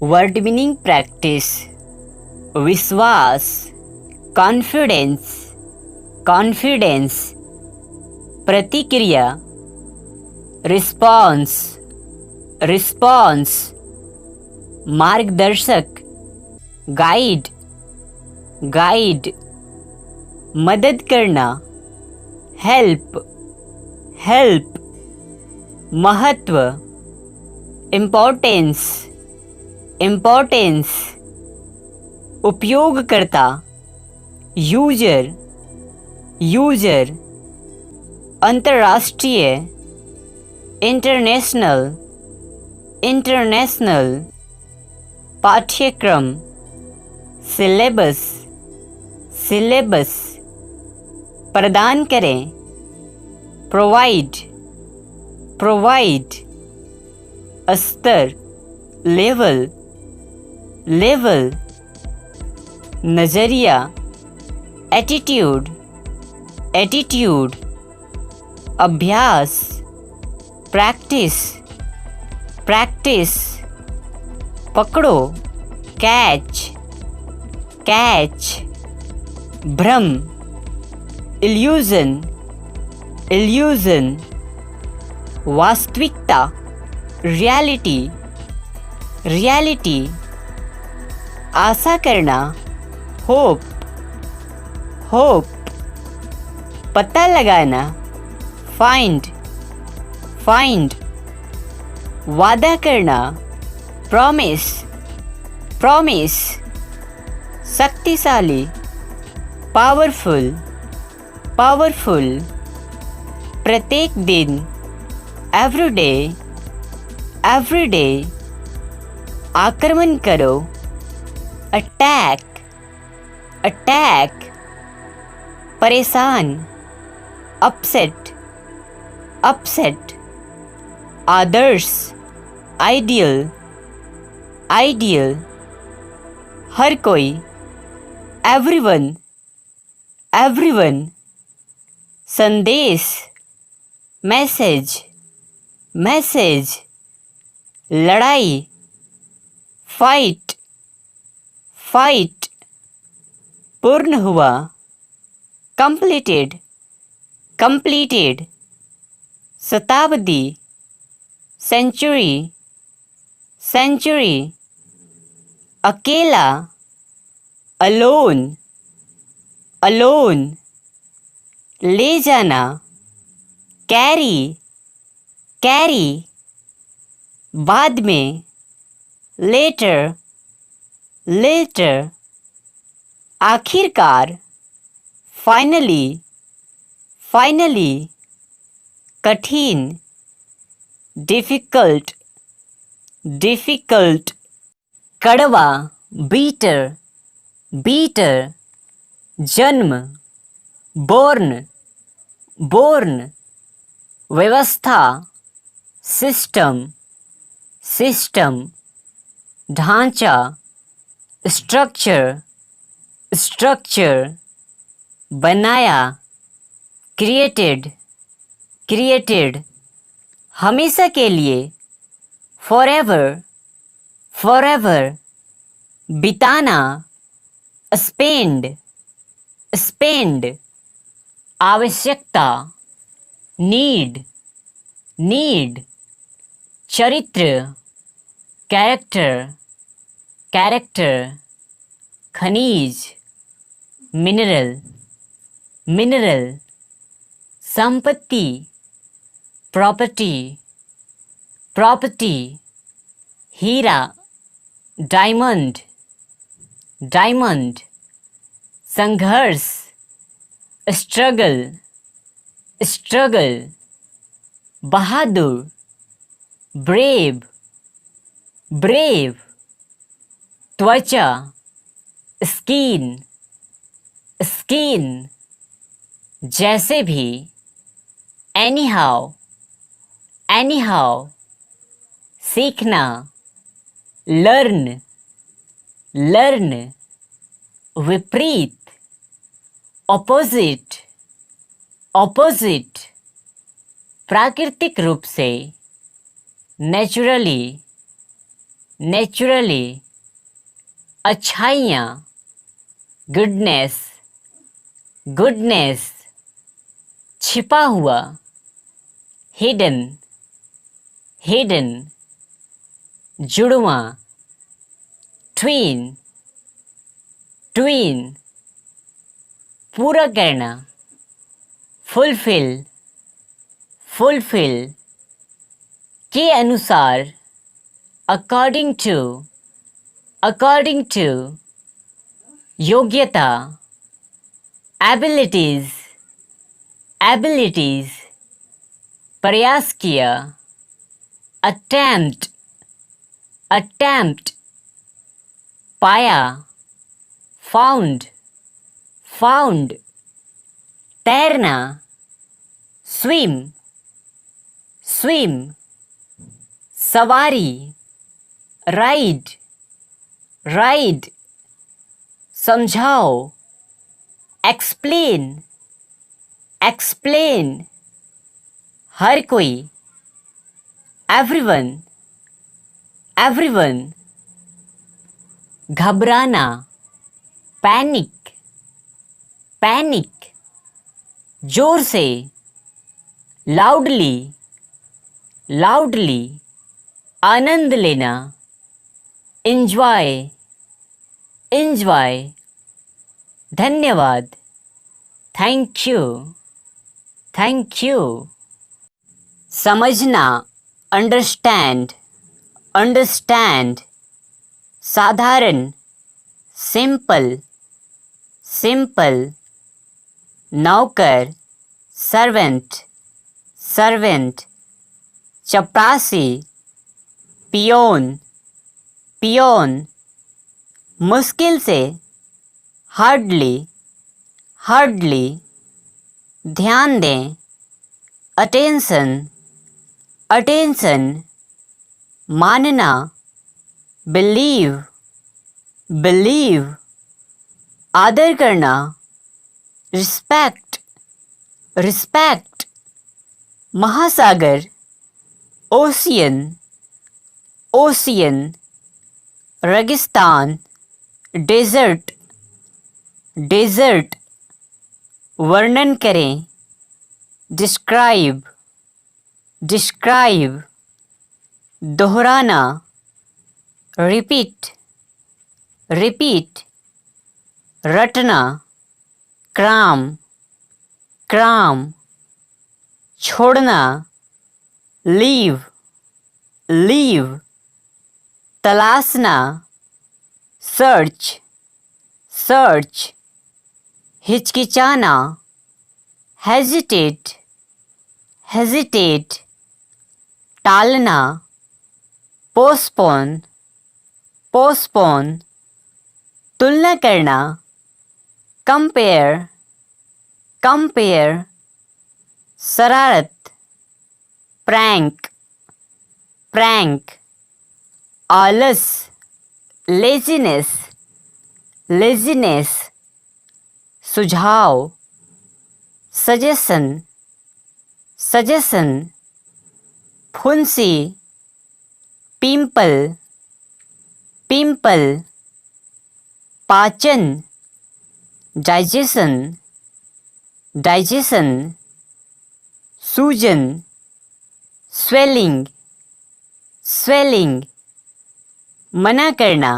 Word meaning practice. विश्वास, confidence, confidence. प्रतिक्रिया, response, response. मार्गदर्शक, गाइड, गाइड। मदद करना, हेल्प, हेल्प। महत्व, इम्पोर्टेंस, इम्पोर्टेंस। उपयोगकर्ता, यूजर, यूजर। अंतर्राष्ट्रीय, इंटरनेशनल, इंटरनेशनल। पाठ्यक्रम, सिलेबस, सिलेबस। प्रदान करें, प्रोवाइड, प्रोवाइड। स्तर, लेवल, लेवल। नज़रिया, एटीट्यूड, एटीट्यूड। अभ्यास, प्रैक्टिस, प्रैक्टिस। पकड़ो, कैच, कैच। भ्रम, इल्यूजन, इल्यूजन। वास्तविकता, रियलिटी, रियलिटी। आशा करना, होप, होप। पता लगाना, फाइंड, फाइंड। वादा करना, प्रॉमिस, प्रॉमिस। शक्तिशाली, पावरफुल, पावरफुल। प्रत्येक दिन, एवरीडे, एवरीडे। आक्रमण करो, अटैक, अटैक। परेशान, अपसेट, अपसेट। आदर्श, आइडियल, आइडियल। हर कोई, एवरीवन, एवरीवन। संदेश, मैसेज, मैसेज। लड़ाई, फाइट, फाइट। पूर्ण हुआ, कंप्लीटेड, कंप्लीटेड। शताब्दी, सेंचुरी, सेंचुरी। अकेला, अलोन, अलोन। ले जाना, कैरी, कैरी। बाद में, लेटर, लेटर। आखिरकार, फाइनली, फाइनली। कठिन, डिफ़िकल्ट, डिफ़िकल्ट। कड़वा, बीटर, बीटर। जन्म, बोर्न, बोर्न। व्यवस्था, सिस्टम, सिस्टम। ढांचा, स्ट्रक्चर, स्ट्रक्चर। बनाया, क्रिएटेड, क्रिएटेड। हमेशा के लिए, फॉरएवर, फॉरएवर। बिताना, स्पेंड, स्पेंड। आवश्यकता, नीड, नीड। चरित्र, कैरेक्टर, कैरेक्टर। खनिज, मिनरल, मिनरल। संपत्ति, प्रॉपर्टी, प्रॉपर्टी। हीरा, डायमंड, डायमंड। संघर्ष, स्ट्रगल, स्ट्रगल। बहादुर, ब्रेव, ब्रेव। त्वचा, स्किन, स्किन। जैसे भी, एनी हाउ, एनी हाउ। सीखना, लर्न, लर्न। विपरीत, ऑपोजिट, ऑपोजिट। प्राकृतिक रूप से, नेचुरली, नेचुरली, अच्छाइयाँ, गुडनेस, गुडनेस, छिपा हुआ, हिडन, हिडन, जुड़वा, ट्वीन, ट्वीन, पूरा करना, फुलफिल, फुलफिल, के अनुसार, अकॉर्डिंग टू, अकॉर्डिंग टू, योग्यता, एबिलिटीज, एबिलिटीज, प्रयास किया, अटेम्प्ट, अटेम्प्ट, पाया, फाउंड, फाउंड, तैरना, स्विम, स्विम, सवारी, राइड, राइड, समझाओ, एक्सप्लेन, एक्सप्लेन, हर कोई, एवरीवन, एवरीवन, घबराना, पैनिक, पैनिक, जोर से, लाउडली, लाउडली, आनंद लेना, एंजॉय, एंजॉय, धन्यवाद, थैंक यू, थैंक यू, समझना, अंडरस्टैंड, अंडरस्टैंड, साधारण, सिंपल, सिंपल, नौकर, सर्वेंट, सर्वेंट, चपरासी, पियोन, पियोन, मुश्किल से, हार्डली, हार्डली, ध्यान दें, अटेंशन, अटेंशन, मानना, बिलीव, बिलीव, आदर करना, रिस्पेक्ट, रिस्पेक्ट, महासागर, ओशियन, ओशियन, रेगिस्तान, डेजर्ट, डेजर्ट, वर्णन करें, डिस्क्राइब, डिस्क्राइब, दोहराना, रिपीट, रिपीट, रटना, क्राम, क्राम, छोड़ना, लीव, लीव, तलाशना, सर्च, सर्च, हिचकिचाना, हेजिटेट, हेजिटेट, टालना, पोस्टपोन, पोस्टपोन, तुलना करना, कंपेयर, कंपेयर, शरारत, प्रैंक, प्रैंक, आलस, लेजीनेस, लेजीनेस, सुझाव, सजेशन, सजेशन, फुंसी, पिंपल, पिंपल, पाचन, डाइजेशन, डाइजेशन, सूजन, स्वेलिंग, स्वेलिंग, मना करना,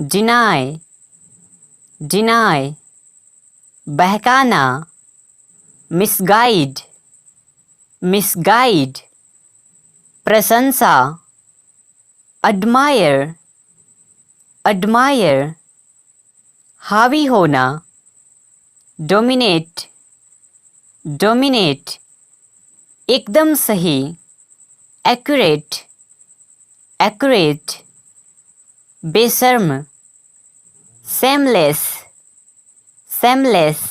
डिनाय, डिनाय, बहकाना, मिसगाइड, मिसगाइड, प्रशंसा, एडमायर, एडमायर, हावी होना, डोमिनेट, डोमिनेट, एकदम सही, एक्यूरेट, एक्यूरेट, बेशर्म, सेमलेस, सेमलेस,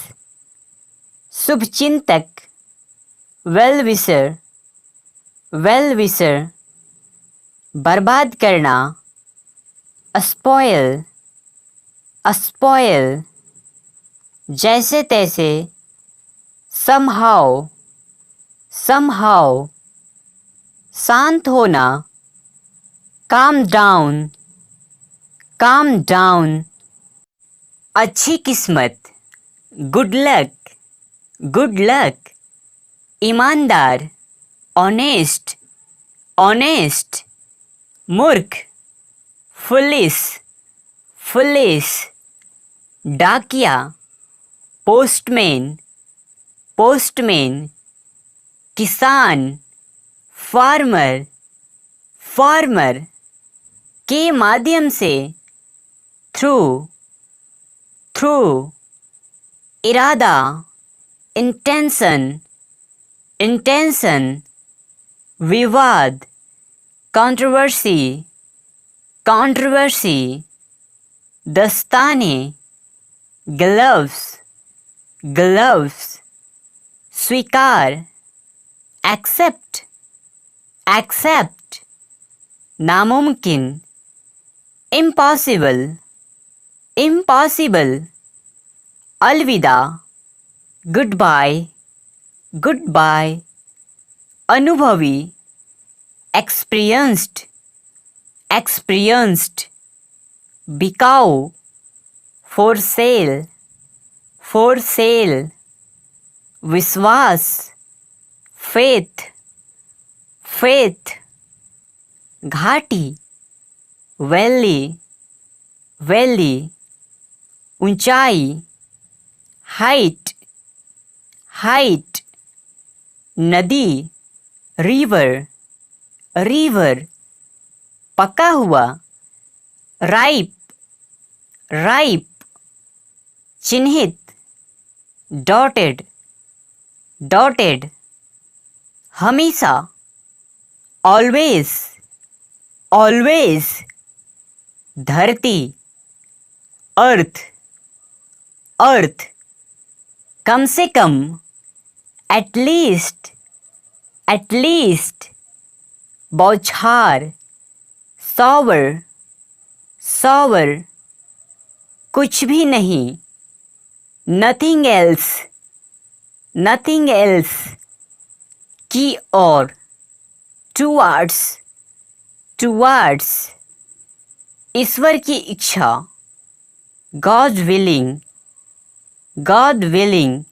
शुभचिंतक, वेल विशर, वेल विशर, बर्बाद करना, अस्पॉयल, अस्पॉयल, जैसे तैसे, समहाउ, समहाउ, शांत होना, calm down, calm down. अच्छी किस्मत, good luck, good luck. ईमानदार, honest, honest. मूर्ख, foolish, foolish. डाकिया, postman, postman. किसान, farmer, farmer. के माध्यम से, through, through. इरादा, intention, intention. विवाद, controversy, controversy. दस्ताने, gloves, gloves. स्वीकार, accept, accept. नामुमकिन, impossible, impossible. अलविदा, goodbye, goodbye. अनुभवी, experienced, experienced. बिकाऊ, for sale, for sale. विश्वास, faith, faith. घाटी, valley, valley. ऊंचाई, height, height. नदी, river, river. पका हुआ, ripe, ripe. चिन्हित, dotted, dotted. हमेशा, always, always. धरती, earth, earth. कम से कम, at least, at least. बौछार, sour, sour. कुछ भी नहीं, nothing else, nothing else. की ओर, towards, towards. ईश्वर की इच्छा, God willing, God willing.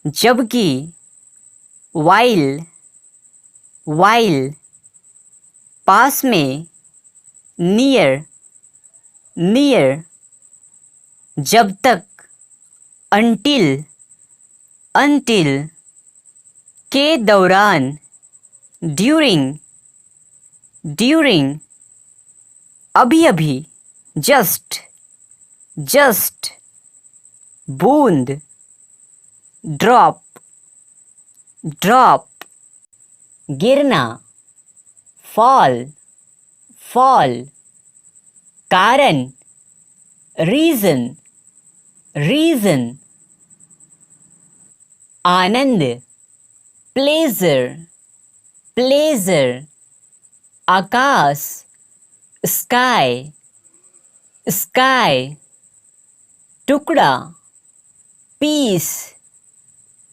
जबकि, while, while. पास में, near, near. जब तक, until, until. के दौरान, during, during. अभी अभी, just, just. बूंद, drop, drop. गिरना, fall, fall. कारण, reason, reason. आनंद, pleasure, pleasure. आकाश, sky, sky. टुकड़ा, peace,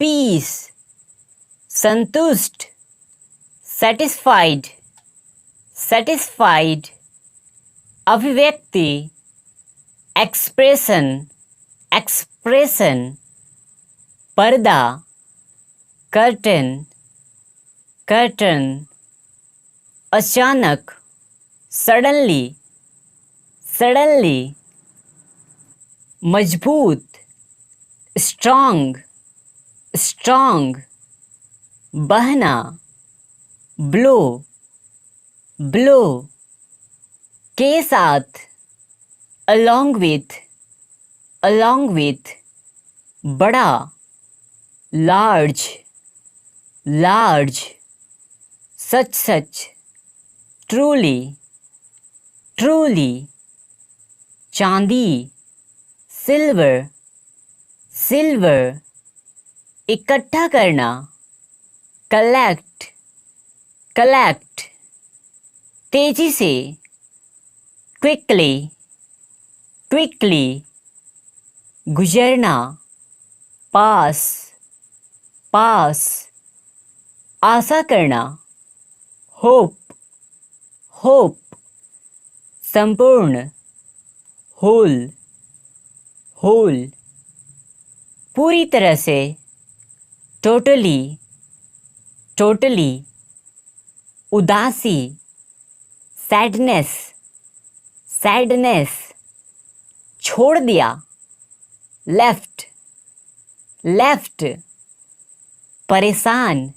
peace. संतुष्ट, satisfied, satisfied. अभिव्यक्ति, expression, expression. पर्दा, curtain, curtain. अचानक, suddenly, suddenly. मजबूत, strong, strong. बहना, blow, blow. के साथ, along with, along with. बड़ा, large, large. सच सच, truly, truly. चांदी, silver, silver. इकट्ठा करना, collect, collect. तेजी से, quickly, quickly. गुजरना, pass, pass. आशा करना, hope, hope. संपूर्ण, होल, होल, पूरी तरह से, टोटली, टोटली, उदासी, सैडनेस, सैडनेस, छोड़ दिया, लेफ्ट, लेफ्ट, परेशान,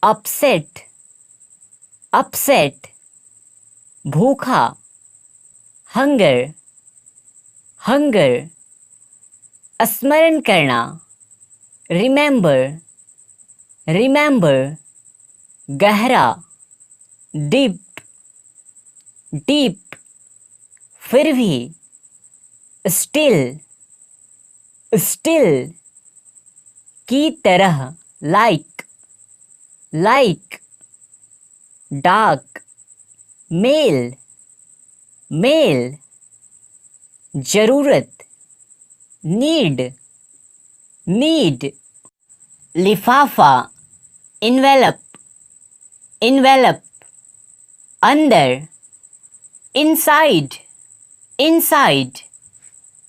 अपसेट, अपसेट, भूखा, हंगर, हंगर, स्मरण करना, रिमेंबर, रिमेंबर, गहरा, डीप, डीप, फिर भी, स्टिल, स्टिल, की तरह, like, like, dark, mail, mail, जरूरत, नीड, नीड, लिफाफा, इन्वेलप, इन्वेलप, अंदर, इनसाइड, इनसाइड,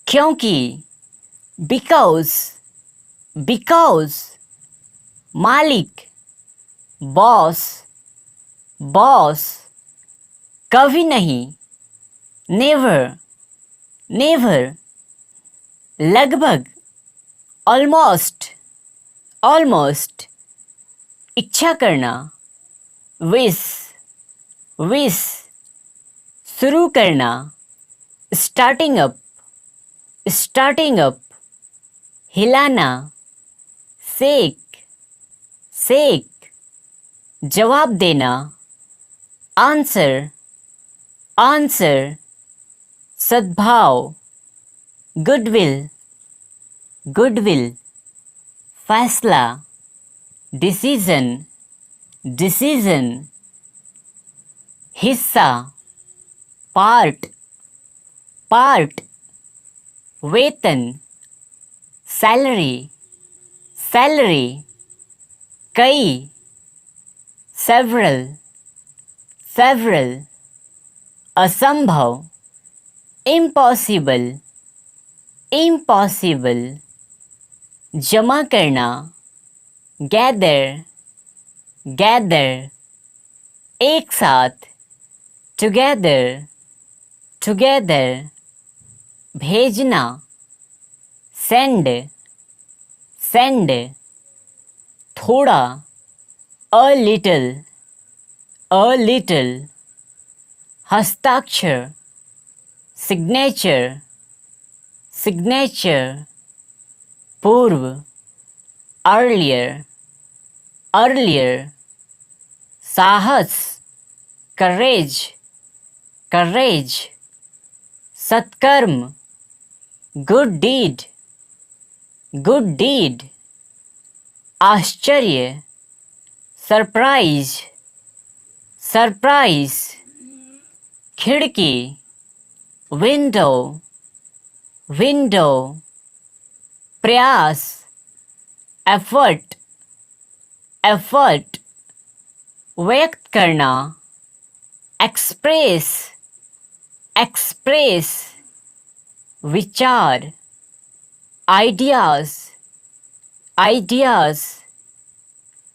क्योंकि, बिकॉज, बिकॉज, मालिक, बॉस, बॉस, कभी नहीं, नेवर, नेवर, लगभग, ऑलमोस्ट, ऑलमोस्ट, इच्छा करना, विश, विश, शुरू करना, स्टार्टिंग अप, स्टार्टिंग अप, हिलाना, सेक, सेक, जवाब देना, आंसर, आंसर, सद्भाव, गुडविल, गुडविल, फैसला, डिसीजन, डिसीजन, हिस्सा, पार्ट, पार्ट, वेतन, सैलरी, सैलरी, कई, सेवरल, सेवरल, असंभव, इम्पॉसिबल, इम्पॉसिबल, जमा करना, गैदर, गैदर, एक साथ, टुगेदर, टुगेदर, भेजना, सेंड, सेंड, थोड़ा, अ लिटिल, अ लिटिल, हस्ताक्षर, सिग्नेचर, सिग्नेचर, पूर्व, अर्लियर, अर्लियर, साहस, करेज, करेज, सत्कर्म, गुड डीड, गुड डीड, आश्चर्य, सरप्राइज, सरप्राइज, खिड़की, विंडो, विंडो, प्रयास, एफर्ट, एफर्ट, व्यक्त करना, एक्सप्रेस, एक्सप्रेस, विचार, आइडियाज, आइडियाज,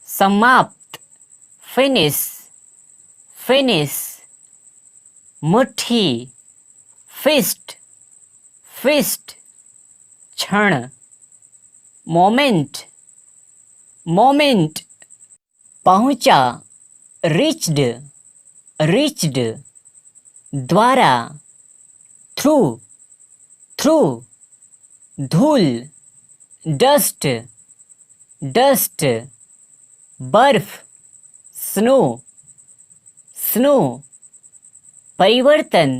समाप्त, फिनिश, फिनिश, मुट्ठी, फिस्ट, फिस्ट, क्षण, मोमेंट, मोमेंट, पहुंचा, रिच्ड, रिच्ड, द्वारा, थ्रू, थ्रू, धूल, डस्ट, डस्ट, बर्फ, स्नो, स्नो, परिवर्तन,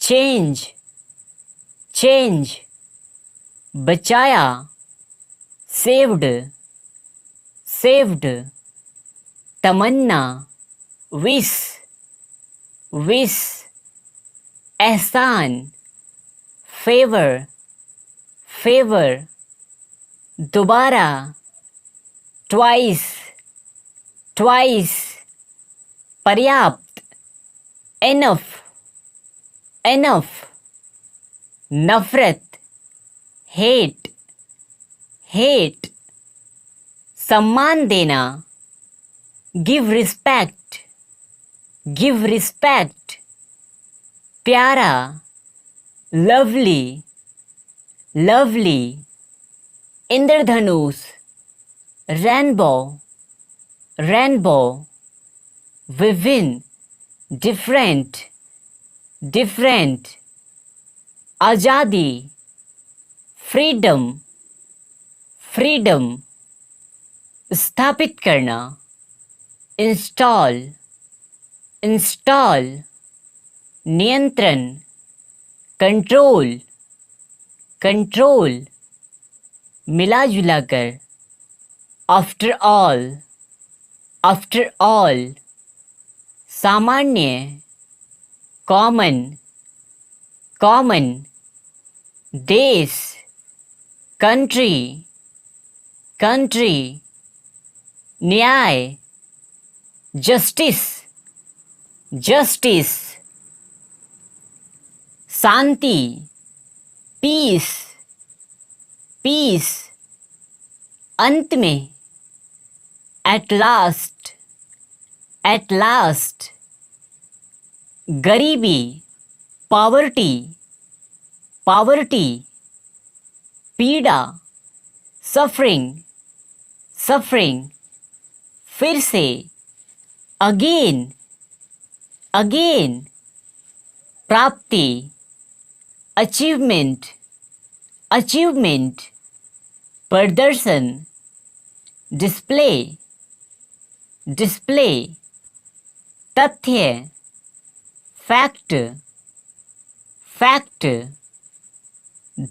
चेंज, चेंज, बचाया, सेव्ड, सेव्ड, तमन्ना, विश, विश, एहसान, फेवर, फेवर, दोबारा, ट्वाइस, ट्वाइस, पर्याप्त, एनफ, एनफ, नफरत, हेट, हेट, सम्मान देना, गिव रिस्पेक्ट, गिव रिस्पेक्ट, प्यारा, लवली, लवली, इंद्रधनुष, रेनबो, रेनबो, विभिन्न, डिफरेंट, डिफरेंट, आज़ादी, फ्रीडम, फ्रीडम, स्थापित करना, इंस्टॉल, इंस्टॉल, नियंत्रण, कंट्रोल, कंट्रोल, मिला जुला कर, आफ्टर ऑल, आफ्टर ऑल, सामान्य, कॉमन, कॉमन, देश, कंट्री, कंट्री, न्याय, जस्टिस, जस्टिस, शांति, पीस, पीस, अंत में, एट लास्ट, एट लास्ट, गरीबी, पॉवर्टी, पॉवर्टी, पीड़ा, सफरिंग, सफरिंग, फिर से, अगेन, अगेन, प्राप्ति, अचीवमेंट, अचीवमेंट, प्रदर्शन, डिस्प्ले, डिस्प्ले, तथ्य, फैक्ट, फैक्ट,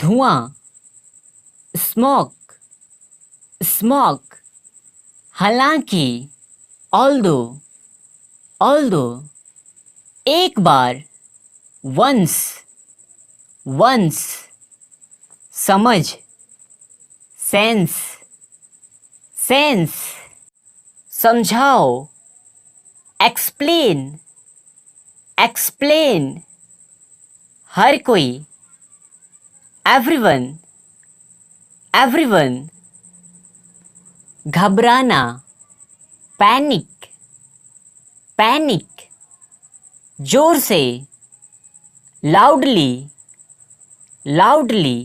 धुआं, स्मोक, स्मोक, हालांकि, ऑल्दो, ऑल्दो, एक बार, वंस, वंस, समझ, सेंस, सेंस, समझाओ, एक्सप्लेन, एक्सप्लेन, हर कोई, एवरीवन, एवरीवन, घबराना, पैनिक, पैनिक, जोर से, लाउडली, लाउडली,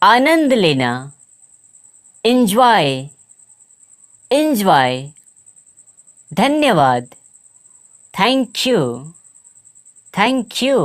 आनंद लेना, एंजॉय, एंजॉय, धन्यवाद, थैंक यू, थैंक यू।